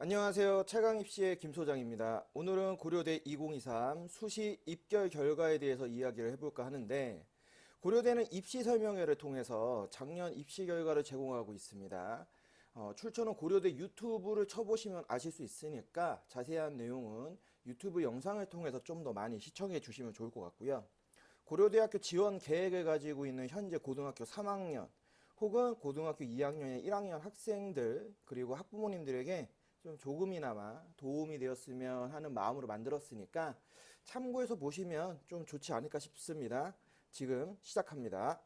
안녕하세요. 최강입시의 김소장입니다. 오늘은 고려대 2023 수시 입결 결과에 대해서 이야기를 해볼까 하는데, 고려대는 입시 설명회를 통해서 작년 입시 결과를 제공하고 있습니다. 출처는 고려대 유튜브를 쳐보시면 아실 수 있으니까 자세한 내용은 유튜브 영상을 통해서 좀 더 많이 시청해 주시면 좋을 것 같고요. 고려대학교 지원 계획을 가지고 있는 현재 고등학교 3학년 혹은 고등학교 2학년의 1학년 학생들 그리고 학부모님들에게 좀 조금이나마 도움이 되었으면 하는 마음으로 만들었으니까 참고해서 보시면 좀 좋지 않을까 싶습니다. 지금 시작합니다.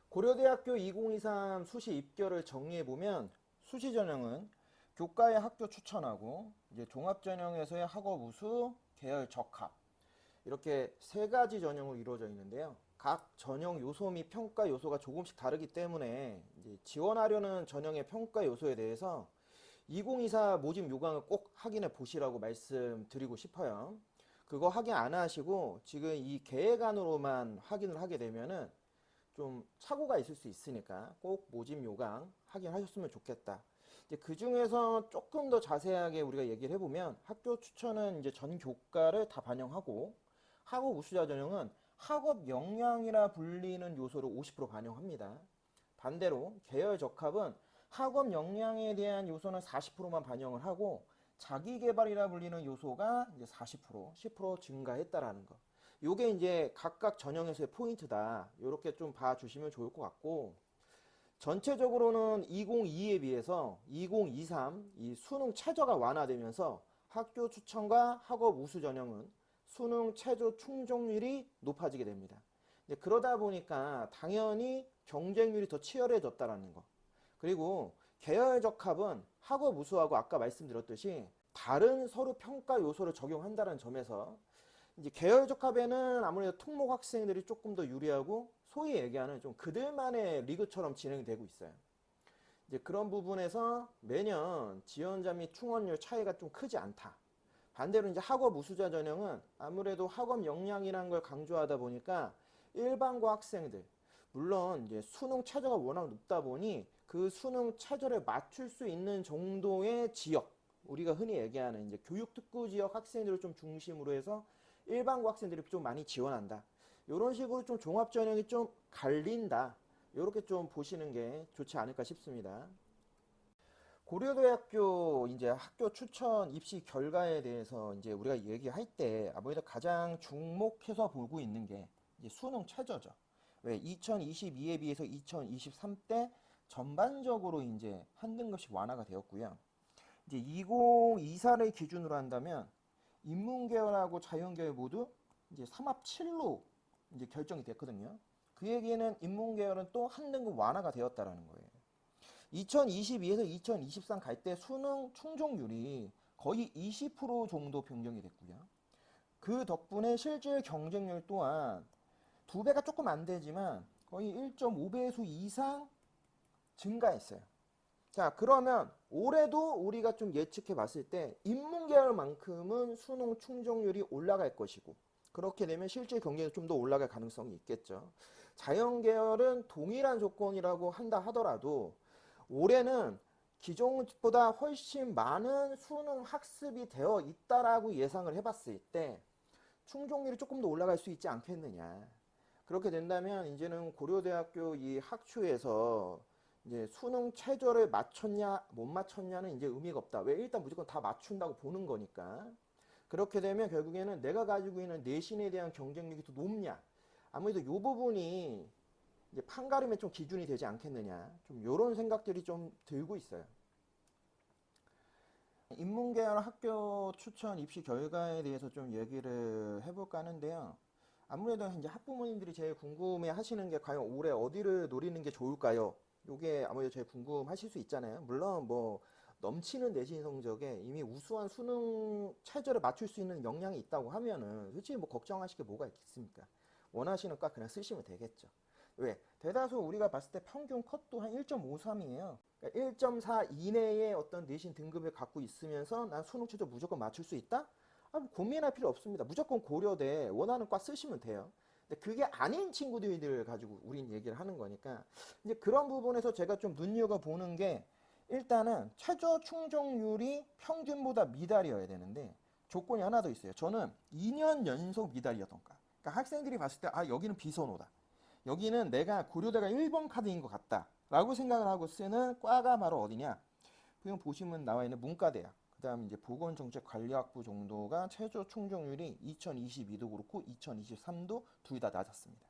고려대학교 2023 수시 입결을 정리해보면 수시 전형은 교과의 학교 추천하고 이제 종합전형에서의 학업 우수, 계열 적합 이렇게 세 가지 전형으로 이루어져 있는데요. 각 전형 요소 및 평가 요소가 조금씩 다르기 때문에 이제 지원하려는 전형의 평가 요소에 대해서 2024 모집 요강을 꼭 확인해 보시라고 말씀드리고 싶어요. 그거 확인 안 하시고 지금 이 계획안으로만 확인을 하게 되면은 좀 착오가 있을 수 있으니까 꼭 모집 요강 확인하셨으면 좋겠다. 이제 그 중에서 조금 더 자세하게 우리가 얘기를 해보면 학교 추천은 이제 전 교과를 다 반영하고 학업 우수자 전형은 학업 역량이라 불리는 요소를 50% 반영합니다. 반대로 계열 적합은 학업 역량에 대한 요소는 40%만 반영을 하고 자기 개발이라 불리는 요소가 이제 40%, 10% 증가했다라는 거. 요게 이제 각각 전형에서의 포인트다. 요렇게 좀 봐주시면 좋을 것 같고 전체적으로는 2022에 비해서 2023 이 수능 최저가 완화되면서 학교 추천과 학업 우수 전형은 수능 최저 충족률이 높아지게 됩니다. 이제 그러다 보니까 당연히 경쟁률이 더 치열해졌다라는 거. 그리고 계열 적합은 학업 우수하고 아까 말씀드렸듯이 다른 서류 평가 요소를 적용한다는 점에서 이제 계열 적합에는 아무래도 특목 학생들이 조금 더 유리하고 소위 얘기하는 좀 그들만의 리그처럼 진행이 되고 있어요. 이제 그런 부분에서 매년 지원자 및 충원율 차이가 좀 크지 않다. 반대로 이제 학업 우수자 전형은 아무래도 학업 역량이라는 걸 강조하다 보니까 일반고 학생들 물론 이제 수능 최저가 워낙 높다 보니 그 수능 최저를 맞출 수 있는 정도의 지역 우리가 흔히 얘기하는 이제 교육특구 지역 학생들을 좀 중심으로 해서 일반고 학생들이 좀 많이 지원한다. 이런 식으로 좀 종합 전형이 좀 갈린다. 이렇게 좀 보시는 게 좋지 않을까 싶습니다. 고려대학교 이제 학교 추천 입시 결과에 대해서 이제 우리가 얘기할 때 아무래도 가장 주목해서 보고 있는 게 이제 수능 최저죠. 왜 2022에 비해서 2023 때 전반적으로 이제 한 등급씩 완화가 되었고요. 이제 2024를 기준으로 한다면 인문계열하고 자연계열 모두 이제 3합 7로 이제 결정이 됐거든요. 그 얘기는 인문계열은 또 한 등급 완화가 되었다라는 거예요. 2022에서 2023 갈 때 수능 충족률이 거의 20% 정도 변경이 됐고요. 그 덕분에 실질 경쟁률 또한 두 배가 조금 안 되지만 거의 1.5배수 이상 증가했어요. 자, 그러면 올해도 우리가 좀 예측해 봤을 때 인문계열만큼은 수능 충족률이 올라갈 것이고 그렇게 되면 실질 경쟁이 좀 더 올라갈 가능성이 있겠죠. 자연계열은 동일한 조건이라고 한다 하더라도 올해는 기존보다 훨씬 많은 수능 학습이 되어 있다라고 예상을 해봤을 때 충족률이 조금 더 올라갈 수 있지 않겠느냐. 그렇게 된다면 이제는 고려대학교 이 학추에서 이제 수능 최저를 맞췄냐 못 맞췄냐는 이제 의미가 없다. 왜? 일단 무조건 다 맞춘다고 보는 거니까. 그렇게 되면 결국에는 내가 가지고 있는 내신에 대한 경쟁력이 더 높냐. 아무래도 이 부분이 이제 판가름의 좀 기준이 되지 않겠느냐. 좀 이런 생각들이 좀 들고 있어요. 인문계열 학교 추천 입시 결과에 대해서 좀 얘기를 해볼까 하는데요. 아무래도 이제 학부모님들이 제일 궁금해 하시는 게 과연 올해 어디를 노리는 게 좋을까요? 요게 아무래도 제일 궁금하실 수 있잖아요. 물론 뭐 넘치는 내신 성적에 이미 우수한 수능 최저를 맞출 수 있는 역량이 있다고 하면은 솔직히 뭐 걱정하실 게 뭐가 있겠습니까? 원하시는 과 그냥 쓰시면 되겠죠. 왜? 대다수 우리가 봤을 때 평균 컷도 한 1.53이에요. 그러니까 1.4 이내의 어떤 내신 등급을 갖고 있으면서 난 수능 최저 무조건 맞출 수 있다? 뭐 고민할 필요 없습니다. 무조건 고려대 원하는 과 쓰시면 돼요. 근데 그게 아닌 친구들 가지고 우린 얘기를 하는 거니까 이제 그런 부분에서 제가 좀 눈여겨보는 게 일단은 최저 충족률이 평균보다 미달이어야 되는데 조건이 하나 더 있어요. 저는 2년 연속 미달이었던가. 그러니까 학생들이 봤을 때 아 여기는 비선호다. 여기는 내가 고려대가 1번 카드인 것 같다. 라고 생각을 하고 쓰는 과가 바로 어디냐? 지금 보시면 나와 있는 문과대학. 그 다음 이제 보건정책관리학부 정도가 최저 충족률이 2022도 그렇고 2023도 둘 다 낮았습니다.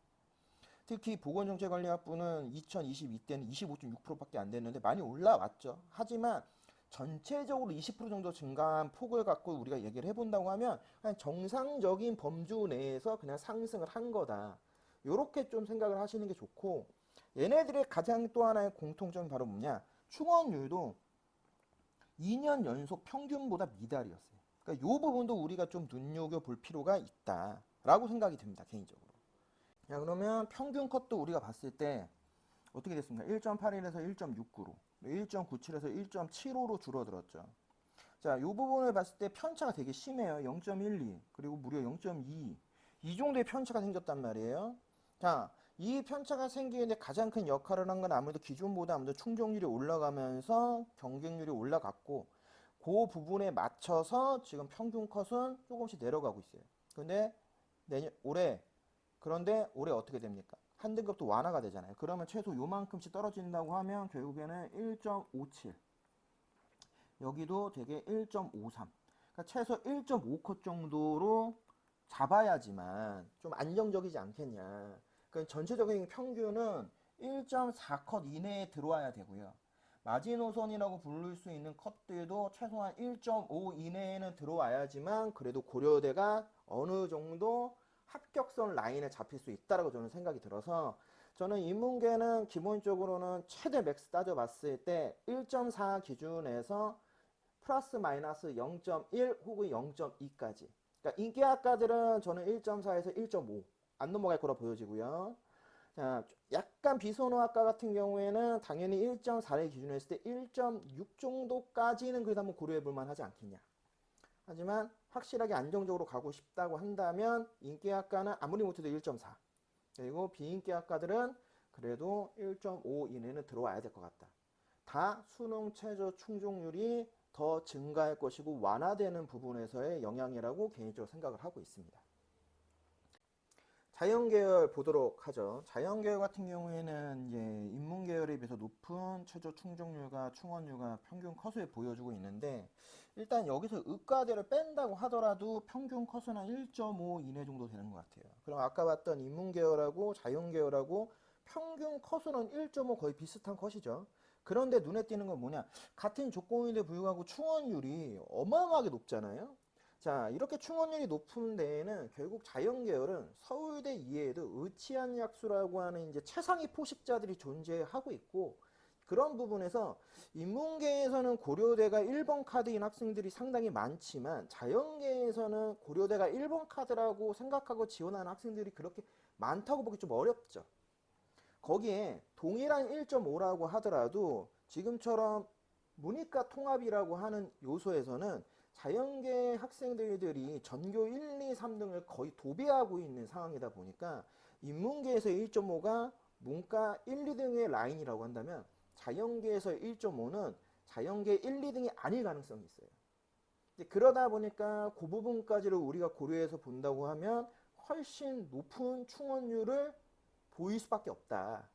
특히 보건정책관리학부는 2022 때는 25.6%밖에 안 됐는데 많이 올라왔죠. 하지만 전체적으로 20% 정도 증가한 폭을 갖고 우리가 얘기를 해본다고 하면 그냥 정상적인 범주 내에서 그냥 상승을 한 거다. 요렇게 좀 생각을 하시는 게 좋고, 얘네들의 가장 또 하나의 공통점이 바로 뭐냐? 충원율도 2년 연속 평균보다 미달이었어요. 그러니까 이 부분도 우리가 좀 눈여겨볼 필요가 있다라고 생각이 듭니다, 개인적으로. 자, 그러면 평균 컷도 우리가 봤을 때 어떻게 됐습니까? 1.81에서 1.69로, 1.97에서 1.75로 줄어들었죠. 자, 이 부분을 봤을 때 편차가 되게 심해요. 0.12, 그리고 무려 0.2. 이 정도의 편차가 생겼단 말이에요. 자, 이 편차가 생기는데 가장 큰 역할을 한 건 아무래도 기존보다 아무래도 충족률이 올라가면서 경쟁률이 올라갔고, 그 부분에 맞춰서 지금 평균 컷은 조금씩 내려가고 있어요. 근데 그런데 올해 어떻게 됩니까? 한 등급도 완화가 되잖아요. 그러면 최소 요만큼씩 떨어진다고 하면 결국에는 1.57. 여기도 되게 1.53. 그러니까 최소 1.5컷 정도로 잡아야지만 좀 안정적이지 않겠냐. 그러니까 전체적인 평균은 1.4컷 이내에 들어와야 되고요. 마지노선이라고 부를 수 있는 컷들도 최소한 1.5 이내에는 들어와야지만 그래도 고려대가 어느 정도 합격선 라인에 잡힐 수 있다라고 저는 생각이 들어서 저는 인문계는 기본적으로는 최대 맥스 따져봤을 때 1.4 기준에서 플러스 마이너스 0.1 혹은 0.2까지. 그러니까 인기학과들은 저는 1.4에서 1.5 안 넘어갈 거라 보여지고요. 자, 약간 비선호학과 같은 경우에는 당연히 1.4를 기준으로 했을 때 1.6 정도까지는 그래도 한번 고려해 볼 만하지 않겠냐. 하지만 확실하게 안정적으로 가고 싶다고 한다면 인기학과는 아무리 못해도 1.4. 그리고 비인기학과들은 그래도 1.5 이내는 들어와야 될 것 같다. 다 수능 최저 충족률이 더 증가할 것이고 완화되는 부분에서의 영향이라고 개인적으로 생각을 하고 있습니다. 자연계열 보도록 하죠. 자연계열 같은 경우에는 이제 인문계열에 비해서 높은 최저 충족률과 충원율과 평균 컷을 보여주고 있는데 일단 여기서 의과대를 뺀다고 하더라도 평균 컷은 한 1.5 이내 정도 되는 것 같아요. 그럼 아까 봤던 인문계열하고 자연계열하고 평균 컷은 1.5 거의 비슷한 컷이죠. 그런데 눈에 띄는 건 뭐냐? 같은 조건인데 불구하고 충원율이 어마어마하게 높잖아요. 자, 이렇게 충원율이 높은 데에는 결국 자연계열은 서울대 이외에도 의치안약수라고 하는 이제 최상위 포식자들이 존재하고 있고 그런 부분에서 인문계에서는 고려대가 1번 카드인 학생들이 상당히 많지만 자연계에서는 고려대가 1번 카드라고 생각하고 지원하는 학생들이 그렇게 많다고 보기 좀 어렵죠. 거기에 동일한 1.5라고 하더라도 지금처럼 문이과 통합이라고 하는 요소에서는 자연계 학생들이 전교 1, 2, 3등을 거의 도배하고 있는 상황이다 보니까 인문계에서 1.5가 문과 1, 2등의 라인이라고 한다면 자연계에서 1.5는 자연계 1, 2등이 아닐 가능성이 있어요. 그러다 보니까 그 부분까지를 우리가 고려해서 본다고 하면 훨씬 높은 충원율을 보일 수밖에 없다.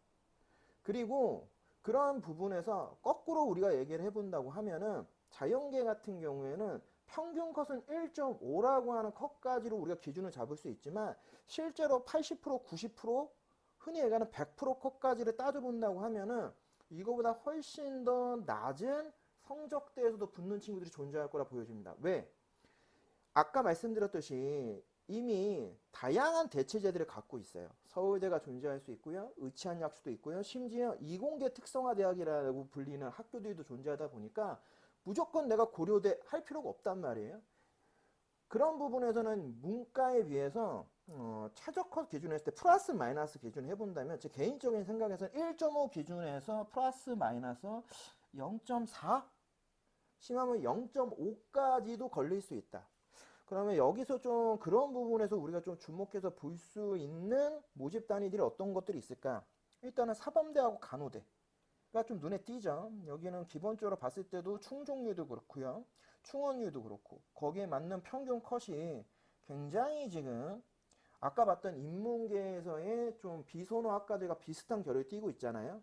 그리고 그런 부분에서 거꾸로 우리가 얘기를 해본다고 하면은 자연계 같은 경우에는 평균 컷은 1.5라고 하는 컷까지로 우리가 기준을 잡을 수 있지만 실제로 80%, 90% 흔히 얘기하는 100% 컷까지를 따져본다고 하면은 이거보다 훨씬 더 낮은 성적대에서도 붙는 친구들이 존재할 거라 보여집니다. 왜? 아까 말씀드렸듯이 이미 다양한 대체제들을 갖고 있어요. 서울대가 존재할 수 있고요. 의치안약수도 있고요. 심지어 이공계 특성화대학이라고 불리는 학교들도 존재하다 보니까 무조건 내가 고려대 할 필요가 없단 말이에요. 그런 부분에서는 문과에 비해서 최저컷 기준으로 했을 때 플러스 마이너스 기준을 해본다면 제 개인적인 생각에서는 1.5 기준에서 플러스 마이너스 0.4? 심하면 0.5까지도 걸릴 수 있다. 그러면 여기서 좀 그런 부분에서 우리가 좀 주목해서 볼 수 있는 모집 단위들이 어떤 것들이 있을까? 일단은 사범대하고 간호대. 좀 눈에 띄죠. 여기는 기본적으로 봤을 때도 충족률도 그렇고요. 충원율도 그렇고 거기에 맞는 평균 컷이 굉장히 지금 아까 봤던 인문계에서의 좀 비선호 학과들과 비슷한 결을 띠고 있잖아요.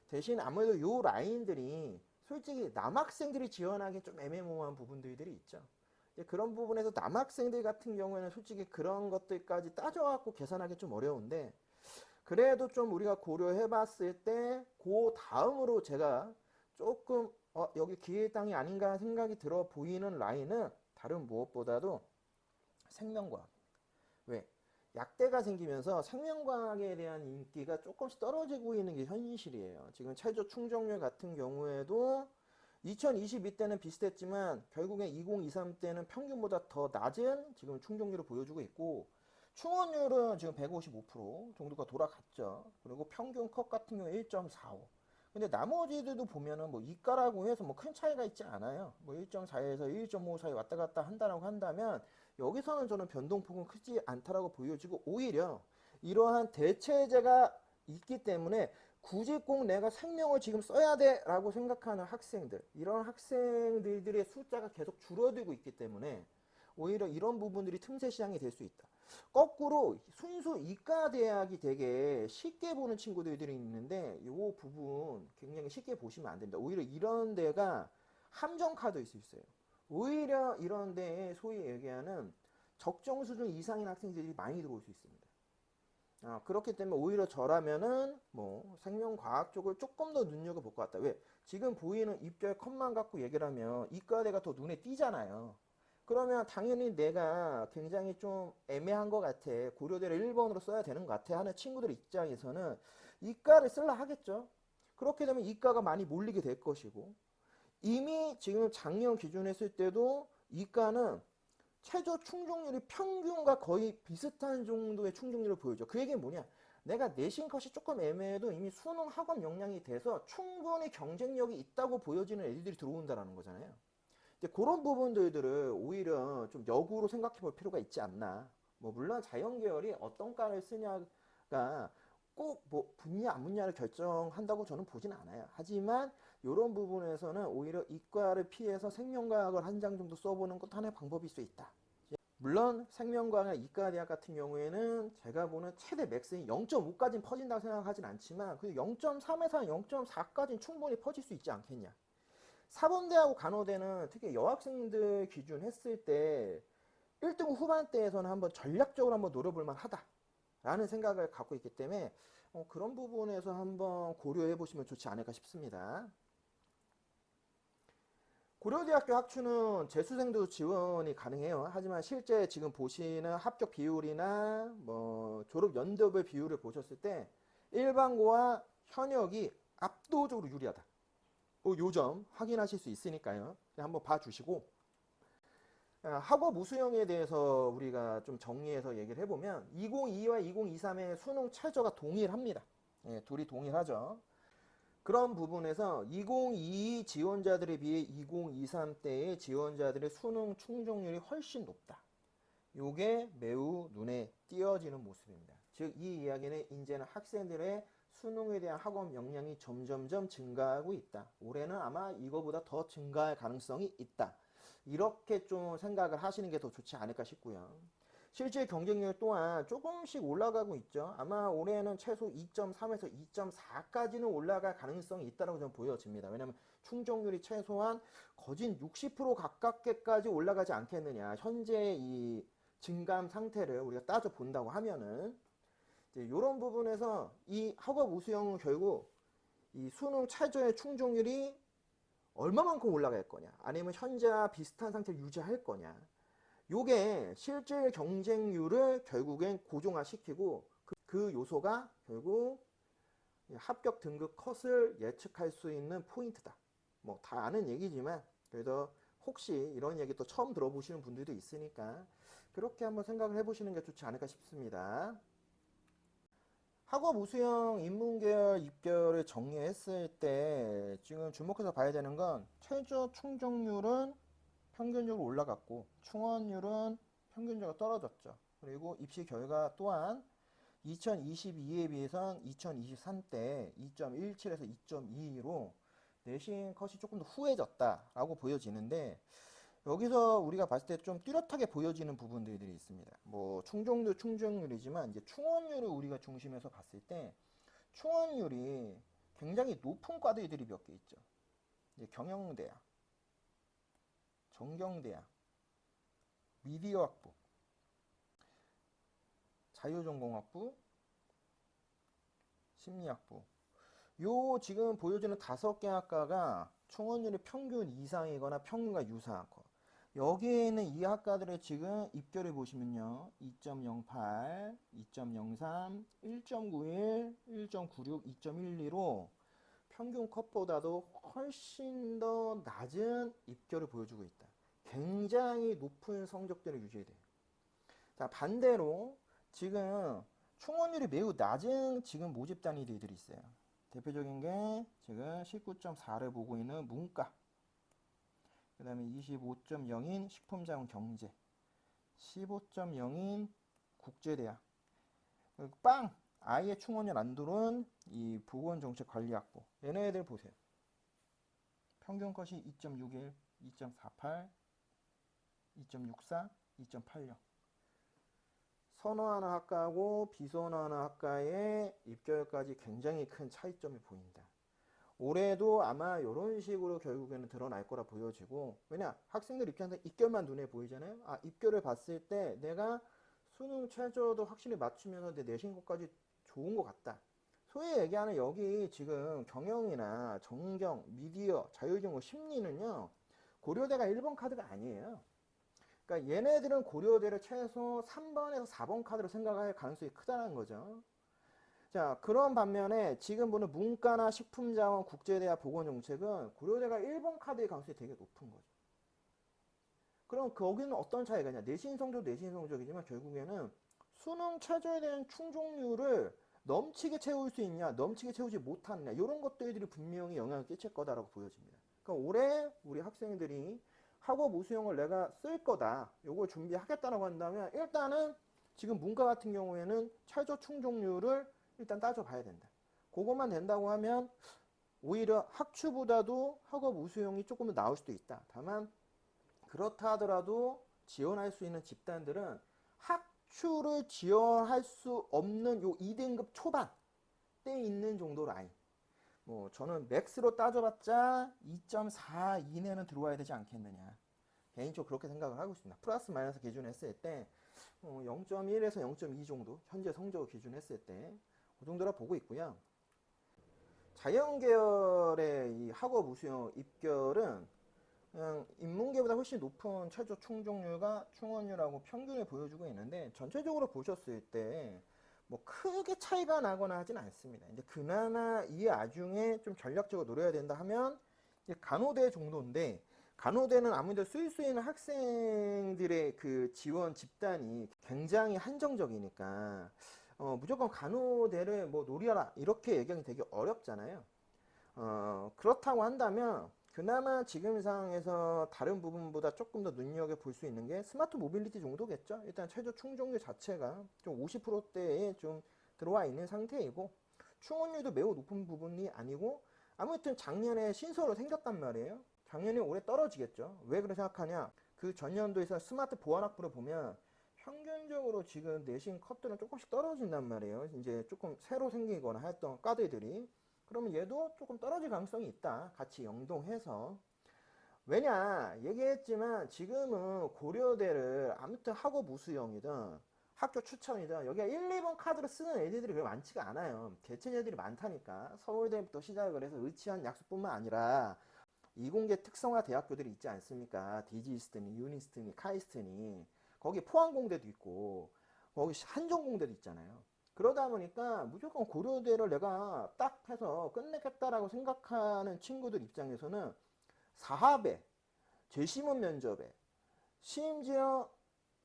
대신 아무래도 요 라인들이 솔직히 남학생들이 지원하기 좀 애매모호한 부분들이 있죠. 그런 부분에서 남학생들 같은 경우에는 솔직히 그런 것들까지 따져갖고 계산하기 좀 어려운데 그래도 좀 우리가 고려해 봤을 때 그 다음으로 제가 조금 여기 기회의 땅이 아닌가 생각이 들어 보이는 라인은 다른 무엇보다도 생명과학. 왜? 약대가 생기면서 생명과학에 대한 인기가 조금씩 떨어지고 있는 게 현실이에요. 지금 최저 충족률 같은 경우에도 2022 때는 비슷했지만 결국엔 2023 때는 평균보다 더 낮은 지금 충족률을 보여주고 있고 충원율은 지금 155% 정도가 돌아갔죠. 그리고 평균 컷 같은 경우 1.45. 근데 나머지들도 보면은 뭐 이과라고 해서 뭐 큰 차이가 있지 않아요. 뭐 1.4에서 1.5 사이 왔다 갔다 한다라고 한다면 여기서는 저는 변동폭은 크지 않다라고 보여지고 오히려 이러한 대체제가 있기 때문에 굳이 꼭 내가 생명을 지금 써야 돼 라고 생각하는 학생들 이런 학생들의 숫자가 계속 줄어들고 있기 때문에 오히려 이런 부분들이 틈새 시장이 될 수 있다. 거꾸로 순수 이과대학이 되게 쉽게 보는 친구들이 있는데 이 부분 굉장히 쉽게 보시면 안 됩니다. 오히려 이런 데가 함정카드일 수 있어요. 오히려 이런 데에 소위 얘기하는 적정 수준 이상인 학생들이 많이 들어올 수 있습니다. 그렇기 때문에 오히려 저라면은 뭐 생명과학 쪽을 조금 더 눈여겨볼 것 같다. 왜? 지금 보이는 입결 컷만 갖고 얘기를 하면 이과대가 더 눈에 띄잖아요. 그러면 당연히 내가 굉장히 좀 애매한 것 같아. 고려대를 1번으로 써야 되는 것 같아 하는 친구들 입장에서는 이과를 쓸라 하겠죠. 그렇게 되면 이과가 많이 몰리게 될 것이고 이미 지금 작년 기준 했을 때도 이과는 최저 충족률이 평균과 거의 비슷한 정도의 충족률을 보여줘. 그 얘기는 뭐냐? 내가 내신 컷이 조금 애매해도 이미 수능 학업 역량이 돼서 충분히 경쟁력이 있다고 보여지는 애들이 들어온다는 거잖아요. 이제 그런 부분들을 오히려 좀 역으로 생각해 볼 필요가 있지 않나. 뭐 물론 자연계열이 어떤 과를 쓰냐가 꼭 뭐 붙냐 안 붙냐를 결정한다고 저는 보진 않아요. 하지만 이런 부분에서는 오히려 이과를 피해서 생명과학을 한 장 정도 써보는 것도 하나의 방법일 수 있다. 물론 생명과학이나 이과대학 같은 경우에는 제가 보는 최대 맥스인 0.5까지는 퍼진다고 생각하진 않지만 그 0.3에서 0.4까지는 충분히 퍼질 수 있지 않겠냐. 사범대하고 간호대는 특히 여학생들 기준 했을 때 1등 후반대에서는 한번 전략적으로 한번 노려볼 만하다 라는 생각을 갖고 있기 때문에 그런 부분에서 한번 고려해 보시면 좋지 않을까 싶습니다. 고려대학교 학추는 재수생도 지원이 가능해요. 하지만 실제 지금 보시는 합격 비율이나 뭐 졸업 연도별 비율을 보셨을 때 일반고와 현역이 압도적으로 유리하다. 요 점 확인하실 수 있으니까요. 한번 봐주시고 학업 우수형에 대해서 우리가 좀 정리해서 얘기를 해보면 2022와 2023의 수능 최저가 동일합니다. 예, 둘이 동일하죠. 그런 부분에서 2022 지원자들에 비해 2023 때의 지원자들의 수능 충족률이 훨씬 높다. 요게 매우 눈에 띄어지는 모습입니다. 즉 이 이야기는 이제는 학생들의 수능에 대한 학업 역량이 점점점 증가하고 있다. 올해는 아마 이거보다 더 증가할 가능성이 있다. 이렇게 좀 생각을 하시는 게 더 좋지 않을까 싶고요. 실제 경쟁률 또한 조금씩 올라가고 있죠. 아마 올해는 최소 2.3에서 2.4까지는 올라갈 가능성이 있다고 저는 보여집니다. 왜냐하면 충족률이 최소한 거진 60% 가깝게까지 올라가지 않겠느냐. 현재 이 증감 상태를 우리가 따져 본다고 하면은 이런 부분에서 이 학업 우수형은 결국 이 수능 최저의 충족률이 얼마만큼 올라갈 거냐, 아니면 현재와 비슷한 상태를 유지할 거냐. 요게 실질 경쟁률을 결국엔 고정화시키고 그 요소가 결국 합격 등급 컷을 예측할 수 있는 포인트다. 뭐 다 아는 얘기지만 그래도 혹시 이런 얘기 또 처음 들어보시는 분들도 있으니까 그렇게 한번 생각을 해보시는 게 좋지 않을까 싶습니다. 학업 우수형 인문계열 입결을 정리했을 때 지금 주목해서 봐야 되는 건 최저 충족률은 평균적으로 올라갔고 충원율은 평균적으로 떨어졌죠. 그리고 입시 결과 또한 2022에 비해선 2023 때 2.17에서 2.22로 내신 컷이 조금 더 후해졌다라고 보여지는데, 여기서 우리가 봤을 때 좀 뚜렷하게 보여지는 부분들이 있습니다. 뭐 충족률 충족률이지만 이제 충원율을 우리가 중심에서 봤을 때 충원율이 굉장히 높은 과들이 몇 개 있죠. 이제 경영대학, 전경대학, 미디어학부, 자유전공학부, 심리학부. 요 지금 보여주는 5개 학과가 충원율이 평균 이상이거나 평균과 유사한 거. 여기에 있는 이 학과들의 지금 입결을 보시면요. 2.08, 2.03, 1.91, 1.96, 2.12로 평균 컷보다도 훨씬 더 낮은 입결을 보여주고 있다. 굉장히 높은 성적들을 유지해야 돼요. 자, 반대로 지금 충원율이 매우 낮은 지금 모집 단위들이 있어요. 대표적인 게 지금 19.4를 보고 있는 문과, 그 다음에 25.0인 식품자원 경제, 15.0인 국제대학, 빵! 아예 충원율 안 들어온 이 보건정책관리학부. 얘네들 보세요. 평균 컷이 2.61, 2.48, 2.64, 2.80. 선호하는 학과하고 비선호하는 학과의 입결까지 굉장히 큰 차이점이 보인다. 올해도 아마 이런 식으로 결국에는 드러날 거라 보여지고, 왜냐? 학생들 입장에서 입결만 눈에 보이잖아요. 아, 입결을 봤을 때 내가 수능 최저도 확실히 맞추면서 내 내신 것까지 좋은 것 같다. 소위 얘기하는 여기 지금 경영이나 정경, 미디어, 자율전공, 심리는요, 고려대가 1번 카드가 아니에요. 그러니까 얘네들은 고려대를 최소 3번에서 4번 카드로 생각할 가능성이 크다는 거죠. 자, 그런 반면에 지금 보는 문과나 식품자원, 국제대학, 보건정책은 고려대가 1번 카드의 가능성이 되게 높은 거죠. 그럼 거기는 어떤 차이가 있냐? 내신 성적, 내신 성적이지만 결국에는 수능 최저에 대한 충족률을 넘치게 채울 수 있냐, 넘치게 채우지 못하느냐, 이런 것들이 분명히 영향을 끼칠 거다라고 보여집니다. 그러니까 올해 우리 학생들이 학업 우수형을 내가 쓸 거다, 요걸 준비하겠다라고 한다면 일단은 지금 문과 같은 경우에는 최저 충족률을 일단 따져봐야 된다. 그것만 된다고 하면 오히려 학추보다도 학업 우수형이 조금 더 나올 수도 있다. 다만 그렇다 하더라도 지원할 수 있는 집단들은 학추를 지원할 수 없는 요 2등급 초반 때 있는 정도 라인. 뭐 저는 맥스로 따져봤자 2.4 이내는 들어와야 되지 않겠느냐. 개인적으로 그렇게 생각을 하고 있습니다. 플러스 마이너스 기준했을 때 0.1에서 0.2 정도 현재 성적을 기준했을 때 그 정도라 보고 있고요. 자연계열의 이 학업 우수형 입결은 그냥 인문계보다 훨씬 높은 최저 충족률과 충원율하고 평균을 보여주고 있는데, 전체적으로 보셨을 때 뭐 크게 차이가 나거나 하진 않습니다. 이제 그나마 이 와중에 좀 전략적으로 노려야 된다 하면 이제 간호대 정도인데, 간호대는 아무래도 쓸 수 있는 학생들의 그 지원 집단이 굉장히 한정적이니까 무조건 간호대를 뭐 노려라 이렇게 얘기하기 되게 어렵잖아요. 그렇다고 한다면 그나마 지금 상황에서 다른 부분보다 조금 더 눈여겨볼 수 있는 게 스마트 모빌리티 정도겠죠. 일단 최저 충족률 자체가 좀 50%대에 좀 들어와 있는 상태이고, 충원율도 매우 높은 부분이 아니고, 아무튼 작년에 신설로 생겼단 말이에요. 작년에 올해 떨어지겠죠. 왜 그렇게 생각하냐? 그 전년도에서 스마트 보안학부를 보면 평균적으로 지금 내신 컷들은 조금씩 떨어진단 말이에요. 이제 조금 새로 생기거나 했던 과들이. 그러면 얘도 조금 떨어질 가능성이 있다. 같이 연동해서. 왜냐? 얘기했지만 지금은 고려대를 아무튼 학업 우수형이든 학교 추천이든 여기가 1, 2번 카드를 쓰는 애들이 그렇게 많지가 않아요. 대체 애들이 많다니까. 서울대부터 시작을 해서 의치한 약수뿐만 아니라 이공계 특성화 대학교들이 있지 않습니까? 디지이스트니, 유니스트니, 카이스트니. 거기 포항공대도 있고 거기 한정공대도 있잖아요. 그러다 보니까 무조건 고려대를 내가 딱 해서 끝내겠다라고 생각하는 친구들 입장에서는 사합에, 재심원 면접에, 심지어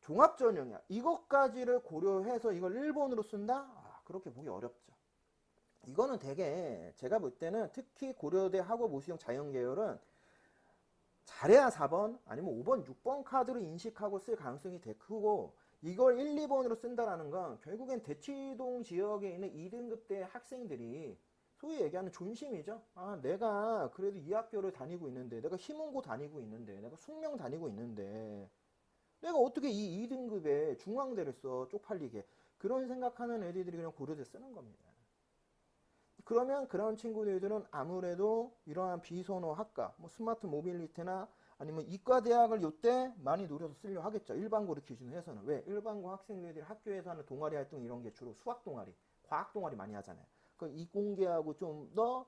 종합전형이야. 이것까지를 고려해서 이걸 1번으로 쓴다? 아, 그렇게 보기 어렵죠. 이거는 되게 제가 볼 때는 특히 고려대 학업 우수형 자연계열은 잘해야 4번 아니면 5번, 6번 카드로 인식하고 쓸 가능성이 되게 크고, 이걸 1, 2번으로 쓴다라는 건 결국엔 대치동 지역에 있는 2등급대 학생들이 소위 얘기하는 존심이죠. 아, 내가 그래도 이 학교를 다니고 있는데, 내가 희문고 다니고 있는데, 내가 숙명 다니고 있는데, 내가 어떻게 이 2등급에 중앙대를 써, 쪽팔리게. 그런 생각하는 애들이 그냥 고려대 쓰는 겁니다. 그러면 그런 친구들은 아무래도 이러한 비선호 학과, 뭐 스마트 모빌리티나 아니면 이과 대학을 이때 많이 노려서 쓰려 하겠죠. 일반고를 기준으로 해서는. 왜? 일반고 학생들이 학교에서 하는 동아리 활동 이런 게 주로 수학 동아리, 과학 동아리 많이 하잖아요. 그 이공계하고 좀 더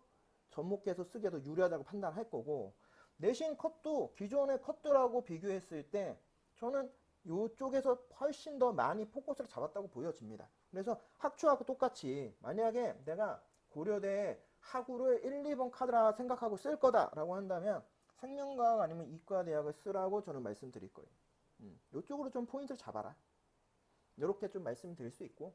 접목해서 쓰기에 더 유리하다고 판단할 거고, 내신 컷도 기존의 컷들하고 비교했을 때 저는 이쪽에서 훨씬 더 많이 포커스를 잡았다고 보여집니다. 그래서 학추하고 똑같이 만약에 내가 고려대 학우를 1, 2번 카드라 생각하고 쓸 거다라고 한다면 생명과학 아니면 이과대학을 쓰라고 저는 말씀드릴 거예요. 이쪽으로 좀 포인트를 잡아라. 이렇게 좀 말씀드릴 수 있고,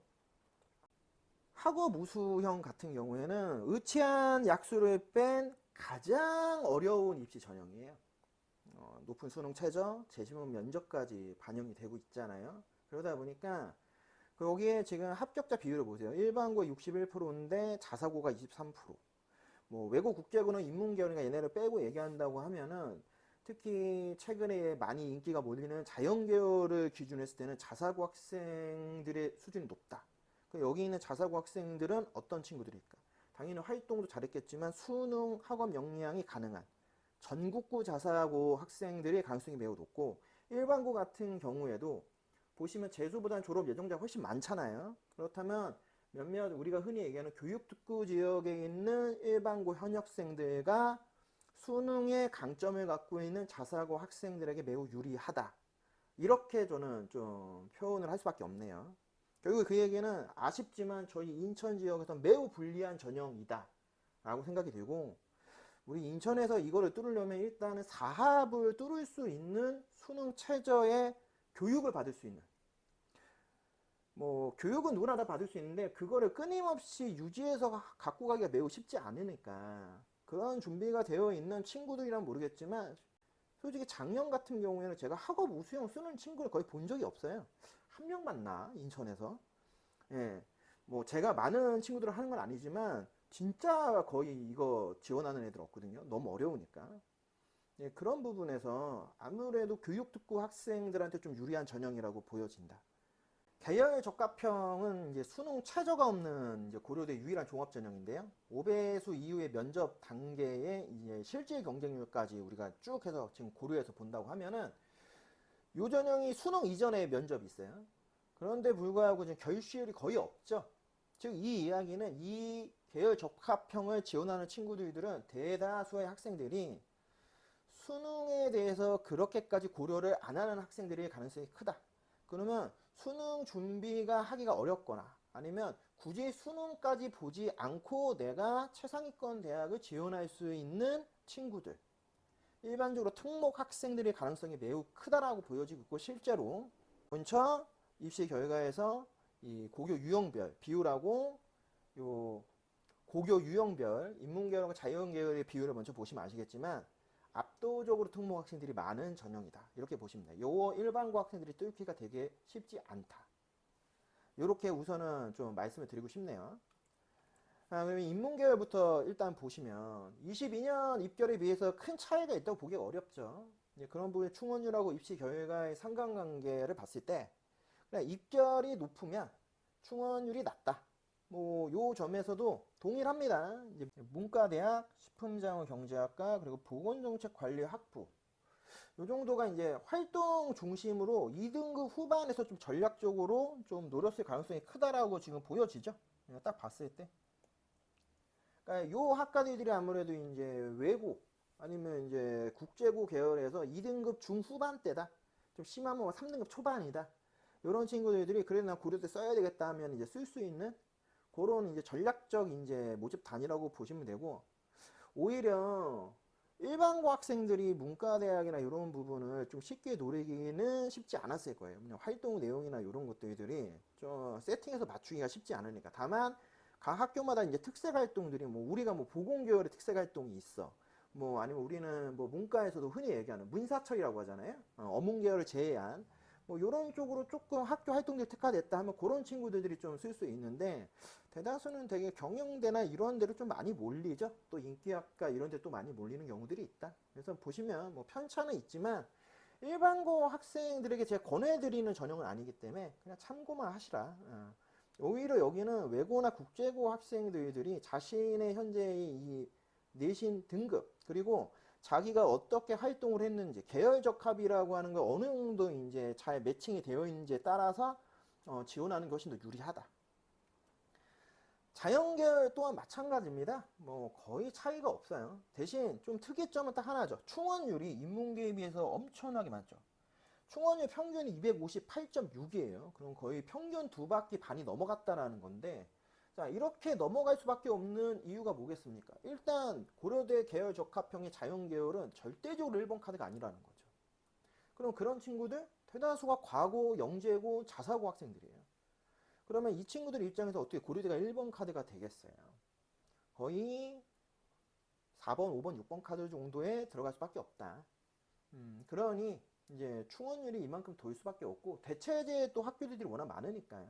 학업 우수형 같은 경우에는 의치한 약수를 뺀 가장 어려운 입시 전형이에요. 높은 수능 최저, 재시험 면접까지 반영이 되고 있잖아요. 그러다 보니까 여기에 지금 합격자 비율을 보세요. 일반고 61%인데 자사고가 23%. 뭐 외고 국제고는 인문계열이나 얘네를 빼고 얘기한다고 하면은 특히 최근에 많이 인기가 몰리는 자연계열을 기준으로 했을 때는 자사고 학생들의 수준이 높다. 여기 있는 자사고 학생들은 어떤 친구들일까? 당연히 활동도 잘했겠지만 수능 학업 역량이 가능한 전국고 자사고 학생들의 가능성이 매우 높고, 일반고 같은 경우에도 보시면 재수보다는 졸업 예정자가 훨씬 많잖아요. 그렇다면 몇몇 우리가 흔히 얘기하는 교육특구 지역에 있는 일반고 현역생들과 수능의 강점을 갖고 있는 자사고 학생들에게 매우 유리하다. 이렇게 저는 좀 표현을 할 수밖에 없네요. 결국 그 얘기는 아쉽지만 저희 인천 지역에서 매우 불리한 전형이다 라고 생각이 들고, 우리 인천에서 이거를 뚫으려면 일단은 사합을 뚫을 수 있는 수능 최저의 교육을 받을 수 있는, 뭐 교육은 누구나 다 받을 수 있는데 그거를 끊임없이 유지해서 갖고 가기가 매우 쉽지 않으니까 그런 준비가 되어 있는 친구들이란 모르겠지만, 솔직히 작년 같은 경우에는 제가 학업 우수형 쓰는 친구를 거의 본 적이 없어요. 한 명 만나 인천에서. 예, 뭐 제가 많은 친구들을 하는 건 아니지만 진짜 거의 이거 지원하는 애들 없거든요. 너무 어려우니까. 예, 그런 부분에서 아무래도 교육특구 학생들한테 좀 유리한 전형이라고 보여진다. 계열 적합형은 이제 수능 최저가 없는 이제 고려대 유일한 종합 전형인데요. 5배수 이후의 면접 단계의 이제 실질 경쟁률까지 우리가 쭉 해서 지금 고려해서 본다고 하면은 이 전형이 수능 이전에 면접이 있어요. 그런데 불구하고 지금 결시율이 거의 없죠. 즉 이 이야기는 이 계열 적합형을 지원하는 친구들은 대다수의 학생들이 수능에 대해서 그렇게까지 고려를 안 하는 학생들의 가능성이 크다. 그러면 수능 준비가 하기가 어렵거나 아니면 굳이 수능까지 보지 않고 내가 최상위권 대학을 지원할 수 있는 친구들, 일반적으로 특목 학생들의 가능성이 매우 크다라고 보여지고 있고, 실제로 본처 입시 결과에서 이 고교 유형별 비율하고 요 고교 유형별 인문계열과 자연계열의 비율을 먼저 보시면 아시겠지만 압도적으로 특목 학생들이 많은 전형이다. 이렇게 보시면 돼요. 요 일반고 학생들이 뚫기가 되게 쉽지 않다. 이렇게 우선은 좀 말씀을 드리고 싶네요. 그러면 인문계열부터 일단 보시면 22년 입결에 비해서 큰 차이가 있다고 보기 어렵죠. 그런 부분에 충원율하고 입시 결과의 상관관계를 봤을 때 입결이 높으면 충원율이 낮다. 뭐 요 점에서도 동일합니다. 이제 문과대학, 식품자원경제학과, 그리고 보건정책관리학부 요 정도가 이제 활동 중심으로 2등급 후반에서 좀 전략적으로 좀 노렸을 가능성이 크다라고 지금 보여지죠. 딱 봤을 때. 그러니까 요 학과들이 아무래도 이제 외고 아니면 이제 국제고 계열에서 2등급 중후반대다. 좀 심하면 3등급 초반이다. 이런 친구들이 그래도 나 고려대 써야 되겠다 하면 이제 쓸 수 있는 그런 이제 전략적 이제 모집 단위라고 보시면 되고, 오히려 일반고 학생들이 문과대학이나 이런 부분을 좀 쉽게 노리기는 쉽지 않았을 거예요. 그냥 활동 내용이나 이런 것들이 좀 세팅해서 맞추기가 쉽지 않으니까. 다만 각 학교마다 이제 특색 활동들이 뭐 우리가 뭐 보건계열의 특색 활동이 있어. 뭐 아니면 우리는 뭐 문과에서도 흔히 얘기하는 문사철이라고 하잖아요. 어문 계열을 제외한 뭐 이런 쪽으로 조금 학교 활동들이 특화됐다 하면 그런 친구들이 좀 쓸 수 있는데, 대다수는 되게 경영대나 이런 데로 좀 많이 몰리죠. 또 인기학과 이런 데 또 많이 몰리는 경우들이 있다. 그래서 보시면 뭐 편차는 있지만 일반고 학생들에게 제가 권해드리는 전형은 아니기 때문에 그냥 참고만 하시라. 오히려 여기는 외고나 국제고 학생들이 자신의 현재의 이 내신 등급, 그리고 자기가 어떻게 활동을 했는지, 계열적 합이라고 하는 거 어느 정도 이제 잘 매칭이 되어 있는지에 따라서 지원하는 것이 더 유리하다. 자연계열 또한 마찬가지입니다. 뭐 거의 차이가 없어요. 대신 좀 특이점은 딱 하나죠. 충원율이 인문계에 비해서 엄청나게 많죠. 충원율 평균이 258.6이에요. 그럼 거의 평균 두 바퀴 반이 넘어갔다라는 건데, 자, 이렇게 넘어갈 수밖에 없는 이유가 뭐겠습니까? 일단 고려대 계열 적합형의 자연계열은 절대적으로 1번 카드가 아니라는 거죠. 그럼 그런 친구들 대다수가 과고, 영재고, 자사고 학생들이에요. 그러면 이 친구들 입장에서 어떻게 고려대가 1번 카드가 되겠어요? 거의 4번, 5번, 6번 카드 정도에 들어갈 수밖에 없다. 그러니 이제 충원율이 이만큼 돌 수밖에 없고, 대체제 또 학교들이 워낙 많으니까요.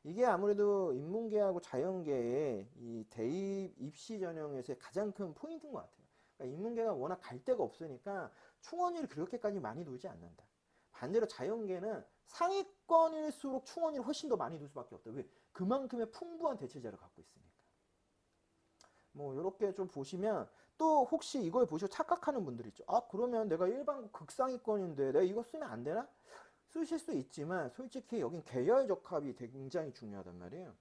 이게 아무래도 인문계하고 자연계의 이 대입 입시 전형에서의 가장 큰 포인트인 것 같아요. 그러니까 인문계가 워낙 갈 데가 없으니까 충원율이 그렇게까지 많이 돌지 않는다. 반대로 자연계는 상위권일수록 충원율이 훨씬 더 많이 돌 수밖에 없다. 왜? 그만큼의 풍부한 대체제를 갖고 있으니까. 뭐 이렇게 좀 보시면, 또 혹시 이걸 보시고 착각하는 분들 있죠. 아, 그러면 내가 일반고 극상위권인데 내가 이거 쓰면 안 되나? 쓰실 수 있지만 솔직히 여긴 계열 적합이 굉장히 중요하단 말이에요.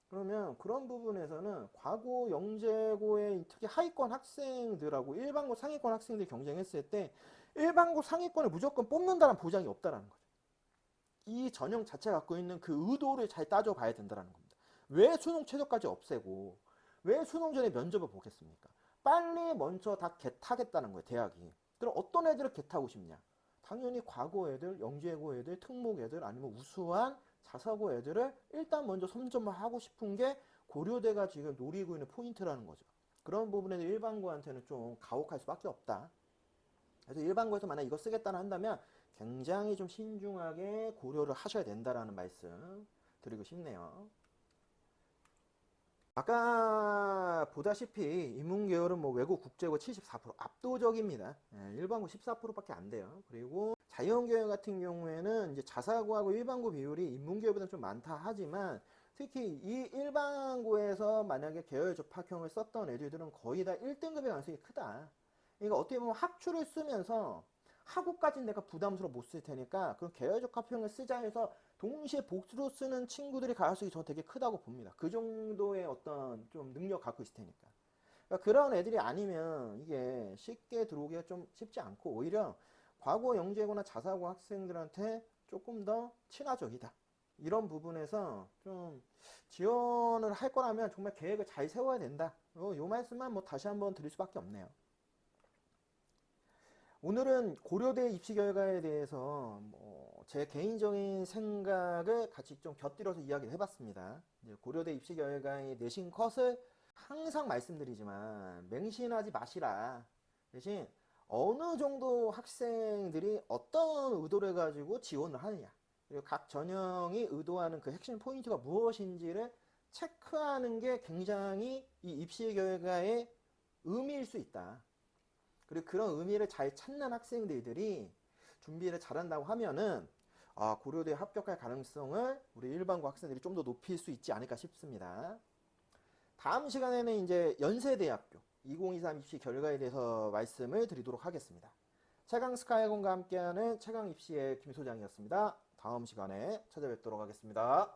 그러면 그런 부분에서는 과고, 영재고의 특히 하위권 학생들하고 일반고 상위권 학생들이 경쟁했을 때 일반고 상위권을 무조건 뽑는다는 보장이 없다라는 거죠. 이 전형 자체가 갖고 있는 그 의도를 잘 따져봐야 된다는 겁니다. 왜 수능 최저까지 없애고 왜 수능 전에 면접을 보겠습니까? 빨리 먼저 다 개타겠다는 거예요, 대학이. 그럼 어떤 애들을 개타고 싶냐? 당연히 과고 애들, 영재고 애들, 특목 애들, 아니면 우수한 자사고 애들을 일단 먼저 선점을 하고 싶은 게 고려대가 지금 노리고 있는 포인트라는 거죠. 그런 부분에서 일반고한테는 좀 가혹할 수밖에 없다. 그래서 일반고에서 만약 이거 쓰겠다는 한다면 굉장히 좀 신중하게 고려를 하셔야 된다라는 말씀 드리고 싶네요. 아까 보다시피 인문계열은 뭐 외고 국제고 74% 압도적입니다. 일반고 14%밖에 안 돼요. 그리고 자연계열 같은 경우에는 이제 자사고하고 일반고 비율이 인문계열보다 좀 많다 하지만, 특히 이 일반고에서 만약에 계열 접학형을 썼던 애들은 거의 다 1등급의 가능성이 크다. 그러니까 어떻게 보면 학추를 쓰면서 학우까지는 내가 부담스러워 못 쓸 테니까 그럼 계열 적합형을 쓰자 해서 동시에 복수로 쓰는 친구들이 가능성이 저는 되게 크다고 봅니다. 그 정도의 어떤 좀 능력 갖고 있을 테니까. 그러니까 그런 애들이 아니면 이게 쉽게 들어오기가 좀 쉽지 않고, 오히려 과거 영재고나 자사고 학생들한테 조금 더 친화적이다. 이런 부분에서 좀 지원을 할 거라면 정말 계획을 잘 세워야 된다. 요 말씀만 뭐 다시 한번 드릴 수밖에 없네요. 오늘은 고려대 입시 결과에 대해서 제 개인적인 생각을 같이 좀 곁들여서 이야기를 해봤습니다. 고려대 입시 결과의 내신 컷을 항상 말씀드리지만 맹신하지 마시라. 대신 어느 정도 학생들이 어떤 의도를 가지고 지원을 하느냐, 그리고 각 전형이 의도하는 그 핵심 포인트가 무엇인지를 체크하는 게 굉장히 이 입시 결과의 의미일 수 있다. 그리고 그런 의미를 잘 찾는 학생들이 준비를 잘한다고 하면은 고려대에 합격할 가능성을 우리 일반고 학생들이 좀 더 높일 수 있지 않을까 싶습니다. 다음 시간에는 이제 연세대학교 2023 입시 결과에 대해서 말씀을 드리도록 하겠습니다. 최강 스카이공과 함께하는 최강 입시의 김 소장이었습니다. 다음 시간에 찾아뵙도록 하겠습니다.